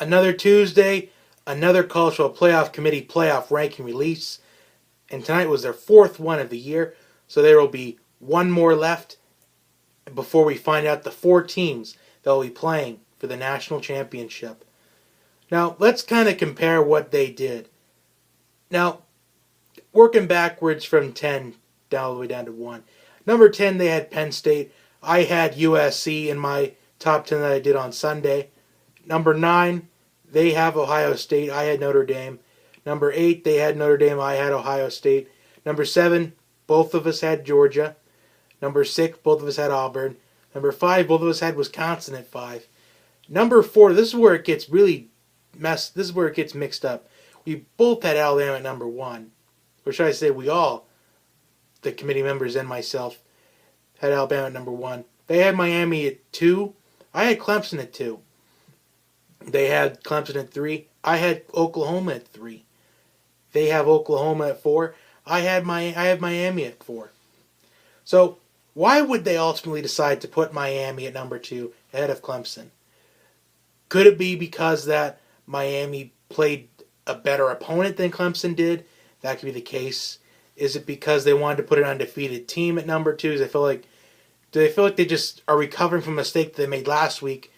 Another Tuesday, another college football playoff committee playoff ranking release, and tonight was their fourth one of the year, so there will be one more left before we find out the four teams that will be playing for the national championship. Now, let's kind of compare what they did. Now, working backwards from 10 down all the way down to 1. Number 10, they had Penn State. I had USC in my top 10 that I did on Sunday. Number 9, they have Ohio State. I had Notre Dame. Number 8, they had Notre Dame. I had Ohio State. Number 7, both of us had Georgia. Number 6, both of us had Auburn. Number 5, both of us had Wisconsin at 5. Number 4, this is where it gets really messed. This is where it gets mixed up. We both had Alabama at number 1. Or should I say we all, the committee members and myself, had Alabama at number 1. They had Miami at 2. I had Clemson at 2. They had Clemson at 3. I had Oklahoma at 3. They have Oklahoma at 4. I have Miami at 4. So why would they ultimately decide to put Miami at number 2 ahead of Clemson? Could it be because that Miami played a better opponent than Clemson did? That could be the case. Is it because they wanted to put an undefeated team at number 2? Do they feel like they just are recovering from a mistake that they made last week?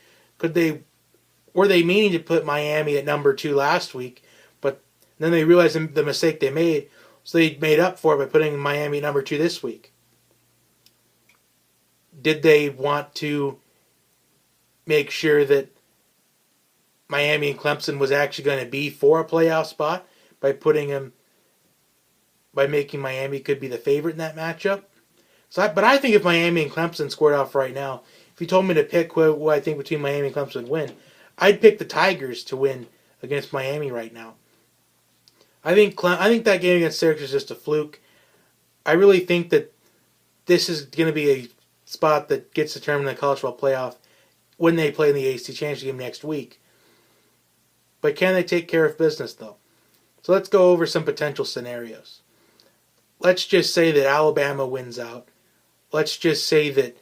Were they meaning to put Miami at number 2 last week, but then they realized the mistake they made, so they made up for it by putting Miami at number 2 this week? Did they want to make sure that Miami and Clemson was actually going to be for a playoff spot by making Miami could be the favorite in that matchup? But I think if Miami and Clemson squared off right now, if you told me to pick who I think between Miami and Clemson would win, I'd pick the Tigers to win against Miami right now. I think that game against Syracuse is just a fluke. I really think that this is going to be a spot that gets determined in the college football playoff when they play in the ACC Championship game next week. But can they take care of business, though? So let's go over some potential scenarios. Let's just say that Alabama wins out. Let's just say that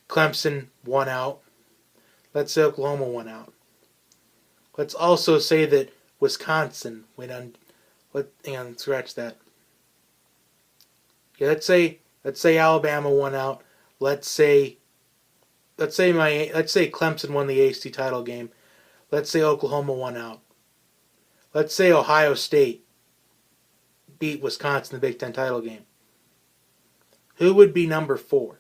Clemson won out. Let's say Oklahoma won out. Let's also say that Wisconsin went on. Hang on, scratch that. Yeah, let's say Alabama won out. Let's say Clemson won the ACC title game. Let's say Oklahoma won out. Let's say Ohio State beat Wisconsin in the Big Ten title game. Who would be number 4?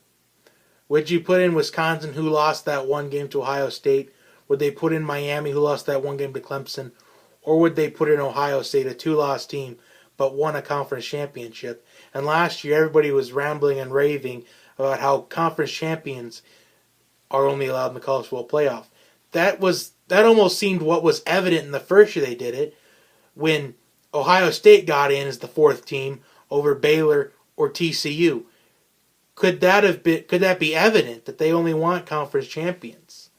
Would you put in Wisconsin, who lost that one game to Ohio State? Would they put in Miami, who lost that one game to Clemson? Or would they put in Ohio State, a 2-loss team, but won a conference championship? And last year, everybody was rambling and raving about how conference champions are only allowed in the college football playoff. That almost seemed what was evident in the first year they did it, when Ohio State got in as the 4th team over Baylor or TCU. Could that be evident that they only want conference champions?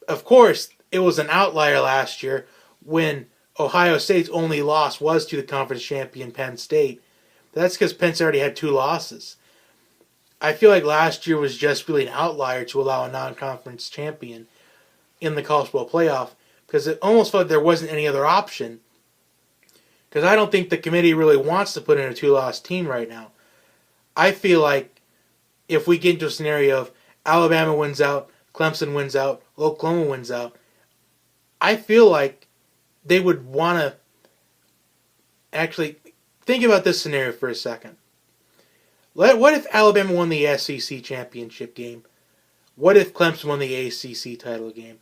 Of course, it was an outlier last year when Ohio State's only loss was to the conference champion Penn State. That's because Penn State already had 2 losses. I feel like last year was just really an outlier to allow a non-conference champion in the college football playoff, because it almost felt like there wasn't any other option. Because I don't think the committee really wants to put in a 2-loss team right now. I feel like if we get into a scenario of Alabama wins out, Clemson wins out, Oklahoma wins out, I feel like they would want to actually think about this scenario for a second. What if Alabama won the SEC championship game? What if Clemson won the ACC title game?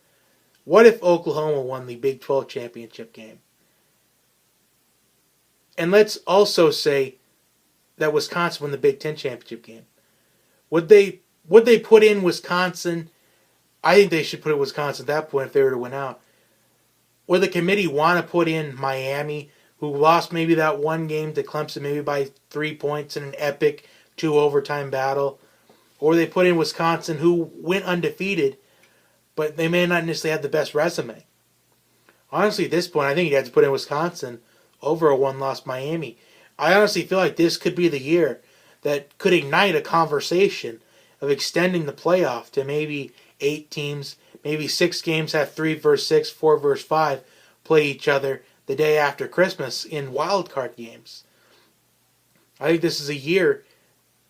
What if Oklahoma won the Big 12 championship game? And let's also say that Wisconsin won the Big 10 championship game. Would they put in Wisconsin? I think they should put in Wisconsin at that point if they were to win out. Would the committee want to put in Miami, who lost maybe that one game to Clemson maybe by 3 points in an epic 2-overtime battle? Or they put in Wisconsin, who went undefeated, but they may not necessarily have the best resume? Honestly, at this point, I think you have to put in Wisconsin over a 1-loss Miami. I honestly feel like this could be the year that could ignite a conversation of extending the playoff to maybe 8 teams, maybe 6 games have 3 versus 6, 4 versus 5 play each other the day after Christmas in wild card games. I think this is a year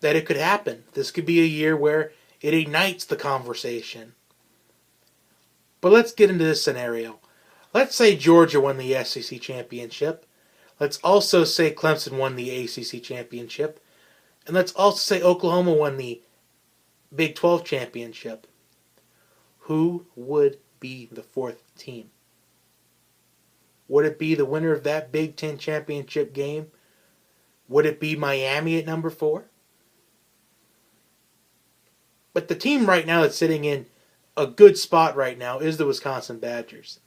that it could happen. This could be a year where it ignites the conversation. But let's get into this scenario. Let's say Georgia won the SEC championship. Let's also say Clemson won the ACC championship. And let's also say Oklahoma won the Big 12 championship. Who would be the 4th team? Would it be the winner of that Big 10 championship game? Would it be Miami at number 4? But the team right now that's sitting in a good spot right now is the Wisconsin Badgers.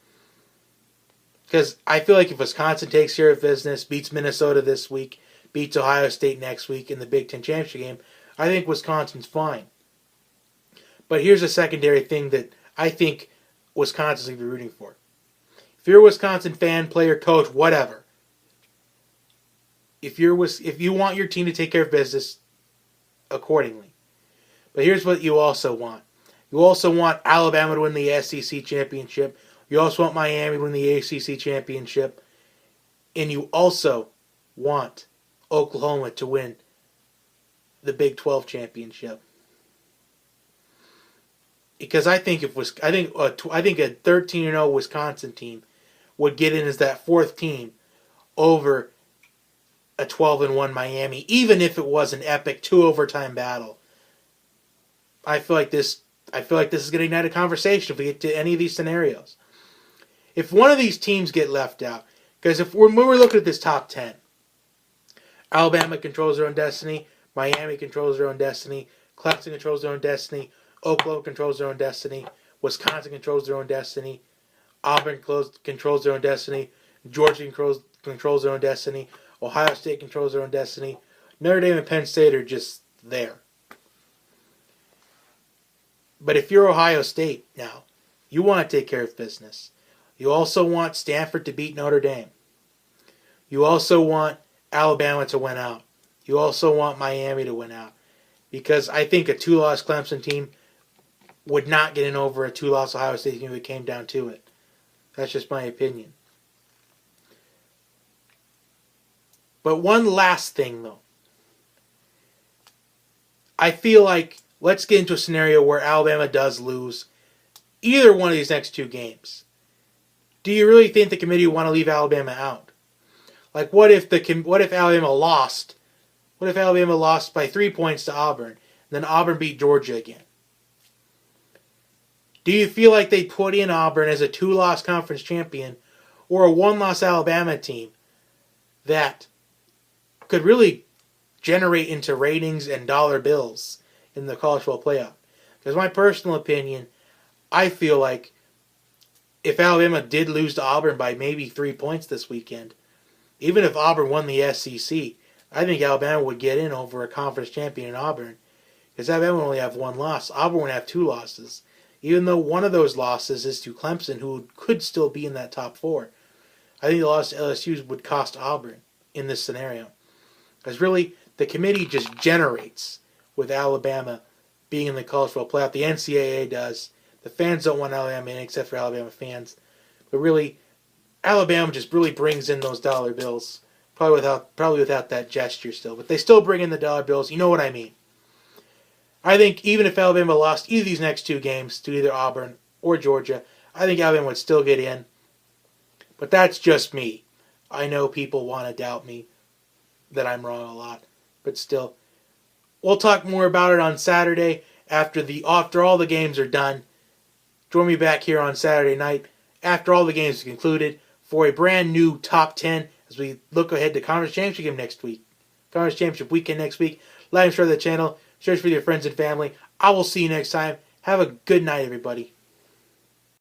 Because I feel like if Wisconsin takes care of business, beats Minnesota this week, beats Ohio State next week in the Big Ten championship game, I think Wisconsin's fine. But here's a secondary thing that I think Wisconsin's going to be rooting for. If you're a Wisconsin fan, player, coach, whatever, if you want your team to take care of business, accordingly. But here's what you also want. You also want Alabama to win the SEC championship. You also want Miami to win the ACC championship. And you also want Oklahoma to win the Big 12 championship. Because I think a 13-0 Wisconsin team would get in as that 4th team over a 12-1 Miami, even if it was an epic 2-overtime battle. I feel like this is going to ignite a conversation if we get to any of these scenarios. If one of these teams get left out, because when we're looking at this top 10, Alabama controls their own destiny, Miami controls their own destiny, Clemson controls their own destiny, Oklahoma controls their own destiny, Wisconsin controls their own destiny, Auburn controls their own destiny, Georgia controls their own destiny, Ohio State controls their own destiny, Notre Dame and Penn State are just there. But if you're Ohio State now, you want to take care of business. You also want Stanford to beat Notre Dame. You also want Alabama to win out. You also want Miami to win out. Because I think a 2-loss Clemson team would not get in over a 2-loss Ohio State team if it came down to it. That's just my opinion. But one last thing, though. I feel like, let's get into a scenario where Alabama does lose either one of these next 2 games. Do you really think the committee would want to leave Alabama out? Like, what if Alabama lost? What if Alabama lost by 3 points to Auburn, and then Auburn beat Georgia again? Do you feel like they put in Auburn as a 2-loss conference champion or a 1-loss Alabama team that could really generate into ratings and dollar bills in the college football playoff? Because my personal opinion, I feel like if Alabama did lose to Auburn by maybe 3 points this weekend, even if Auburn won the SEC, I think Alabama would get in over a conference champion in Auburn. Because Alabama would only have 1 loss. Auburn would have 2 losses. Even though one of those losses is to Clemson, who could still be in that top 4. I think the loss to LSU would cost Auburn in this scenario. Because really, the committee just generates with Alabama being in the college football playoff. The NCAA does. The fans don't want Alabama in except for Alabama fans. But really, Alabama just really brings in those dollar bills. Probably without that gesture still. But they still bring in the dollar bills. You know what I mean. I think even if Alabama lost either of these next 2 games to either Auburn or Georgia, I think Alabama would still get in. But that's just me. I know people want to doubt me that I'm wrong a lot. But still, we'll talk more about it on Saturday after all the games are done. Join me back here on Saturday night after all the games are concluded for a brand new top 10 as we look ahead to Conference Championship game next week. Conference Championship weekend next week. Like and share the channel. Share it with your friends and family. I will see you next time. Have a good night, everybody.